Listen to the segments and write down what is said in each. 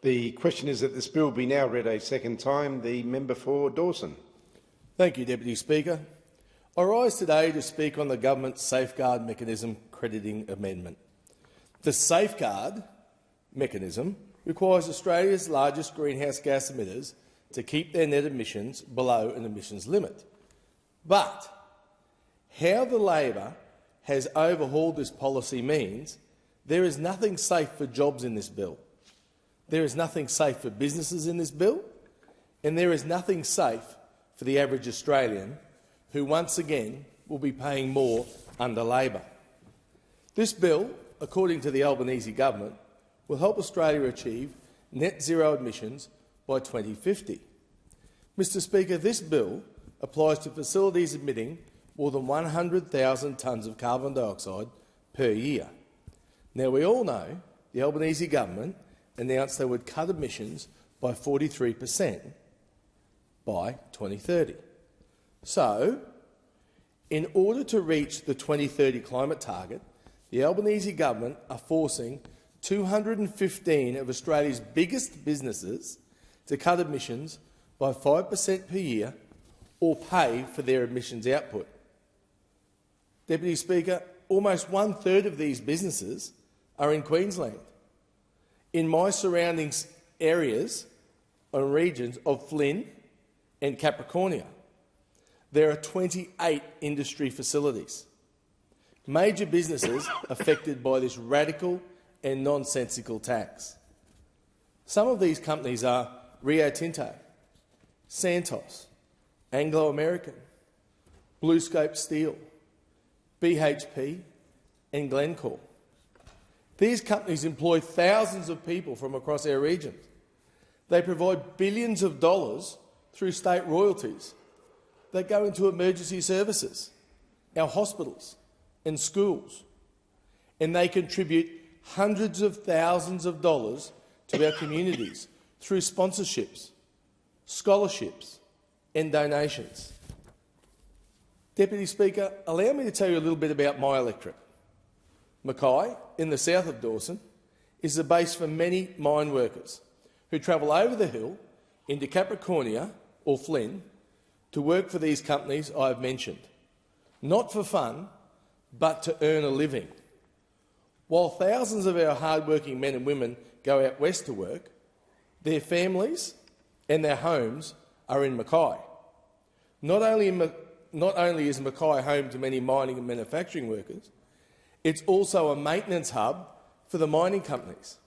The question is that this bill be now read a second time. The member for Dawson. Thank you, Deputy Speaker. I rise today to speak on the government's Safeguard Mechanism crediting amendment. The Safeguard Mechanism requires Australia's largest greenhouse gas emitters to keep their net emissions below an emissions limit. But how the Labor has overhauled this policy means there is nothing safe for jobs in this bill, there is nothing safe for businesses in this bill, and there is nothing safe for the average Australian, who once again will be paying more under Labor. This bill, according to the Albanese government, will help Australia achieve net zero emissions by 2050. Mr Speaker, this bill applies to facilities emitting more than 100,000 tonnes of carbon dioxide per year. Now, we all know the Albanese government announced they would cut emissions by 43% by 2030. So, in order to reach the 2030 climate target, the Albanese government are forcing 215 of Australia's biggest businesses to cut emissions by 5% per year or pay for their emissions output. Deputy Speaker, almost one-third of these businesses are in Queensland, in my surrounding areas and regions of Flynn and Capricornia. There are 28 industry facilities, major businesses affected by this radical and nonsensical tax. Some of these companies are Rio Tinto, Santos, Anglo American, BlueScope Steel, BHP and Glencore. These companies employ thousands of people from across our region. They provide billions of dollars through state royalties that go into emergency services, our hospitals and schools, and they contribute hundreds of thousands of dollars to our communities through sponsorships, scholarships and donations. Deputy Speaker, allow me to tell you a little bit about my electorate. Mackay, in the south of Dawson, is the base for many mine workers who travel over the hill into Capricornia or Flynn to work for these companies I have mentioned, not for fun, but to earn a living. While thousands of our hard-working men and women go out west to work, their families and their homes are in Mackay. Not only is Mackay home to many mining and manufacturing workers, it's also a maintenance hub for the mining companies.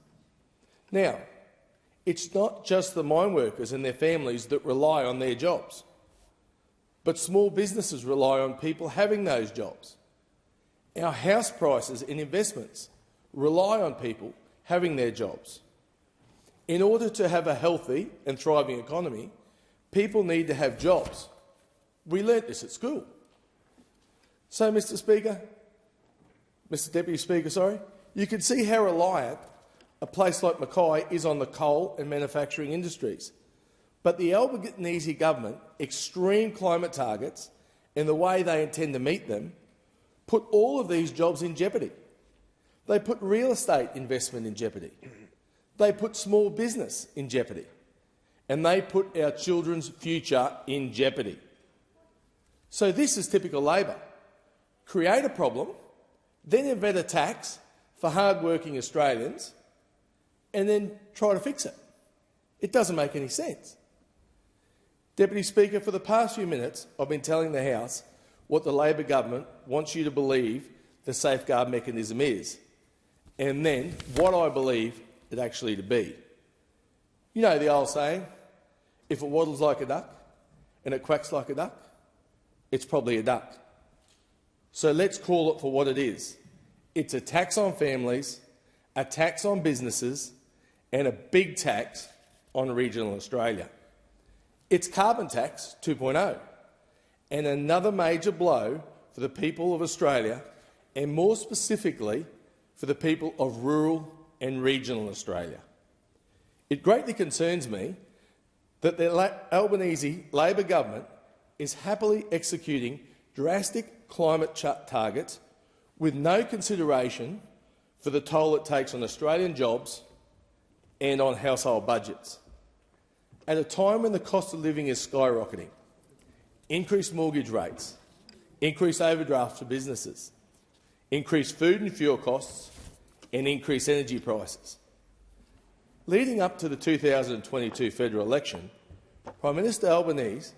Now, it's not just the mine workers and their families that rely on their jobs, but small businesses rely on people having those jobs. Our house prices and investments rely on people having their jobs. In order to have a healthy and thriving economy, people need to have jobs. We learnt this at school. So, Mr Deputy Speaker, you can see how reliant a place like Mackay is on the coal and manufacturing industries. But the Albanese government extreme climate targets and the way they intend to meet them put all of these jobs in jeopardy. They put real estate investment in jeopardy. They put small business in jeopardy. And they put our children's future in jeopardy. So this is typical Labor. Create a problem, then invent a tax for hard-working Australians, and then try to fix it. It doesn't make any sense. Deputy Speaker, for the past few minutes I've been telling the House what the Labor government wants you to believe the safeguard mechanism is, and then what I believe it actually to be. You know the old saying, if it waddles like a duck and it quacks like a duck, it's probably a duck. So let's call it for what it is. It's a tax on families, a tax on businesses and a big tax on regional Australia. It's carbon tax 2.0 and another major blow for the people of Australia and more specifically for the people of rural and regional Australia. It greatly concerns me that the Albanese Labor government is happily executing drastic climate targets with no consideration for the toll it takes on Australian jobs and on household budgets. At a time when the cost of living is skyrocketing, increased mortgage rates, increased overdrafts for businesses, increased food and fuel costs and increased energy prices. Leading up to the 2022 federal election, Prime Minister Albanese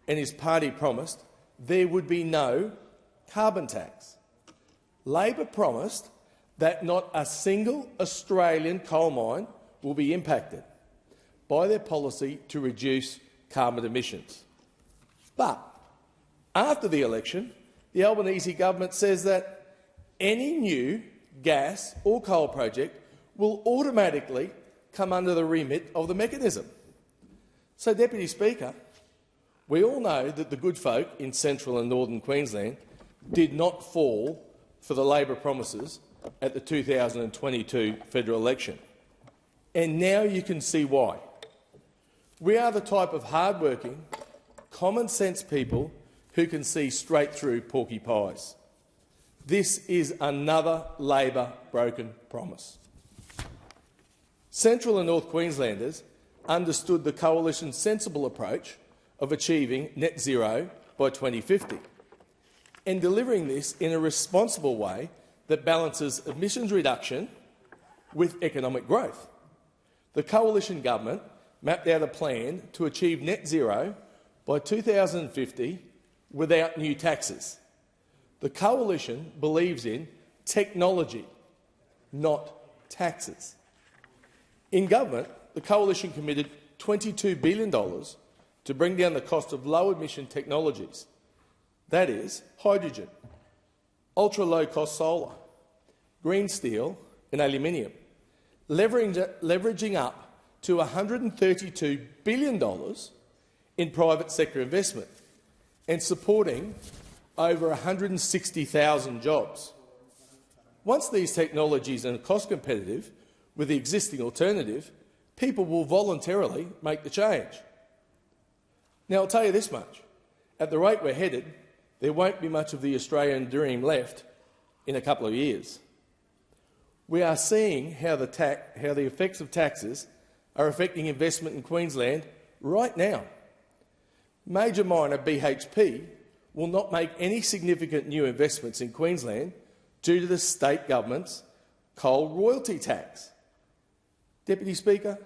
and his party promised there would be no carbon tax. Labor promised that not a single Australian coal mine will be impacted by their policy to reduce carbon emissions. But after the election, the Albanese government says that any new gas or coal project will automatically come under the remit of the mechanism. So, Deputy Speaker, we all know that the good folk in central and northern Queensland did not fall for the Labor promises at the 2022 federal election. And now you can see why. We are the type of hard-working, common-sense people who can see straight through porky pies. This is another Labor broken promise. Central and North Queenslanders understood the Coalition's sensible approach of achieving net zero by 2050 and delivering this in a responsible way that balances emissions reduction with economic growth. The Coalition government mapped out a plan to achieve net zero by 2050 without new taxes. The Coalition believes in technology, not taxes. In government, the Coalition committed $22 billion to bring down the cost of low-emission technologies, that is, hydrogen, ultra-low-cost solar, green steel and aluminium, leveraging up to $132 billion in private sector investment and supporting over 160,000 jobs. Once these technologies are cost competitive with the existing alternative, people will voluntarily make the change. Now, I'll tell you this much. At the rate we're headed, there won't be much of the Australian dream left in a couple of years. We are seeing how the effects of taxes are affecting investment in Queensland right now. Major miner BHP will not make any significant new investments in Queensland due to the state government's coal royalty tax. Deputy Speaker,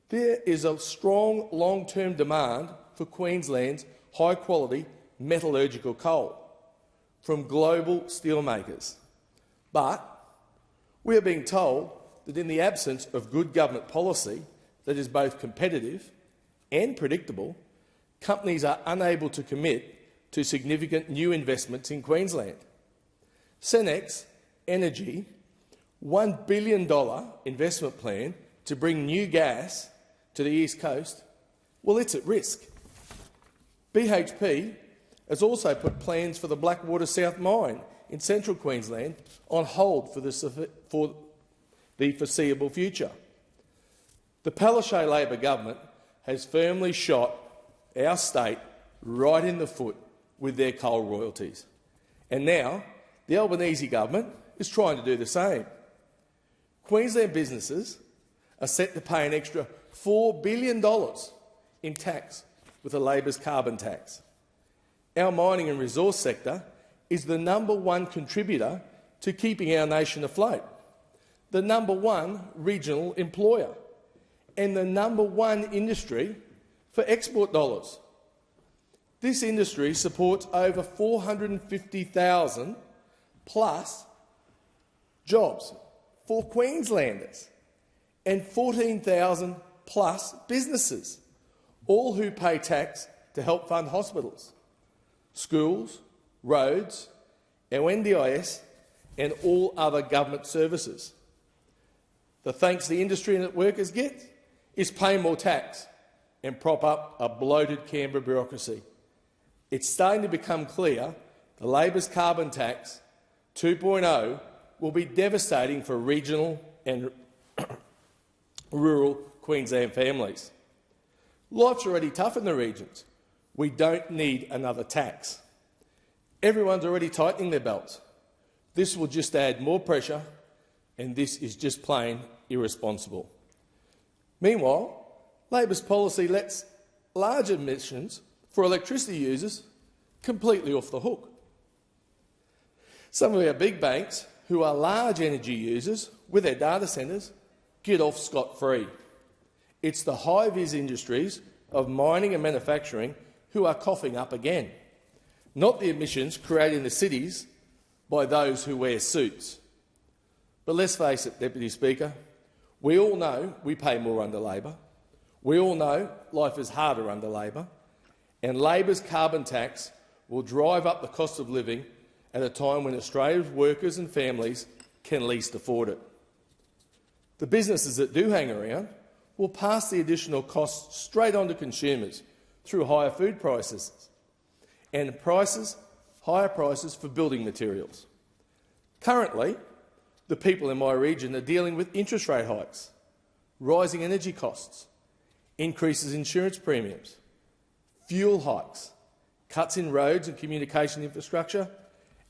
there is a strong long-term demand for Queensland's high-quality metallurgical coal from global steelmakers. But we are being told that in the absence of good government policy that is both competitive and predictable, companies are unable to commit to significant new investments in Queensland. Senex Energy $1 billion investment plan to bring new gas to the East Coast, well, it's at risk. BHP has also put plans for the Blackwater South mine in central Queensland on hold for the foreseeable future. The Palaszczuk Labor government has firmly shot our state right in the foot with their coal royalties. And now the Albanese government is trying to do the same. Queensland businesses are set to pay an extra $4 billion in tax with the Labor's carbon tax. Our mining and resource sector is the #1 contributor to keeping our nation afloat, the #1 regional employer, and the #1 industry for export dollars. This industry supports over 450,000 plus jobs for Queenslanders and 14,000 plus businesses, all who pay tax to help fund hospitals, schools, roads, our NDIS and all other government services. The thanks the industry and its workers get is pay more tax and prop up a bloated Canberra bureaucracy. It's starting to become clear the Labor's carbon tax 2.0 will be devastating for regional and rural Queensland families. Life's already tough in the regions. We don't need another tax. Everyone's already tightening their belts. This will just add more pressure, and this is just plain irresponsible. Meanwhile, Labor's policy lets large emissions for electricity users completely off the hook. Some of our big banks, who are large energy users with their data centres, get off scot-free. It's the high-vis industries of mining and manufacturing who are coughing up again, not the emissions created in the cities by those who wear suits. But let's face it, Deputy Speaker, we all know we pay more under Labor. We all know life is harder under Labor, and Labor's carbon tax will drive up the cost of living at a time when Australia's workers and families can least afford it. The businesses that do hang around will pass the additional costs straight on to consumers through higher food prices and higher prices for building materials. Currently, the people in my region are dealing with interest rate hikes, rising energy costs, increases in insurance premiums, fuel hikes, cuts in roads and communication infrastructure,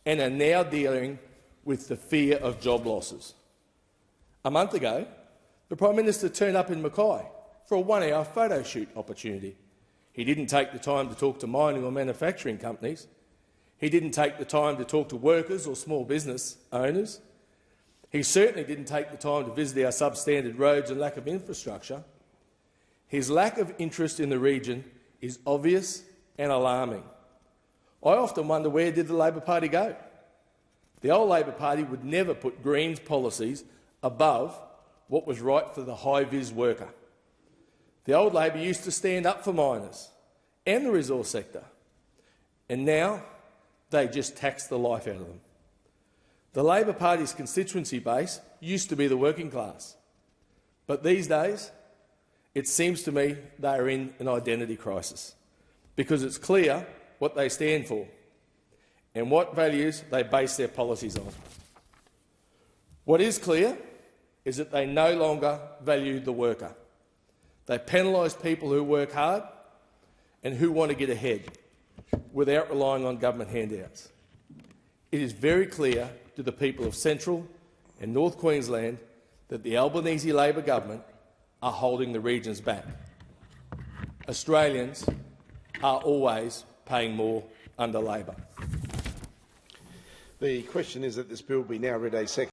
and are now dealing with the fear of job losses. A month ago, the Prime Minister turned up in Mackay for a one-hour photo shoot opportunity. He didn't take the time to talk to mining or manufacturing companies. He didn't take the time to talk to workers or small business owners. He certainly didn't take the time to visit our substandard roads and lack of infrastructure. His lack of interest in the region is obvious and alarming. I often wonder, where did the Labor Party go? The old Labor Party would never put Greens policies above what was right for the high-vis worker. The old Labor used to stand up for miners and the resource sector, and now they just tax the life out of them. The Labor Party's constituency base used to be the working class, but these days it seems to me they are in an identity crisis, because it's clear what they stand for and what values they base their policies on. What is clear is that they no longer value the worker. They penalise people who work hard and who want to get ahead without relying on government handouts. It is very clear to the people of Central and North Queensland that the Albanese Labor government are holding the regions back. Australians are always paying more under Labor. The question is that this bill be now read a second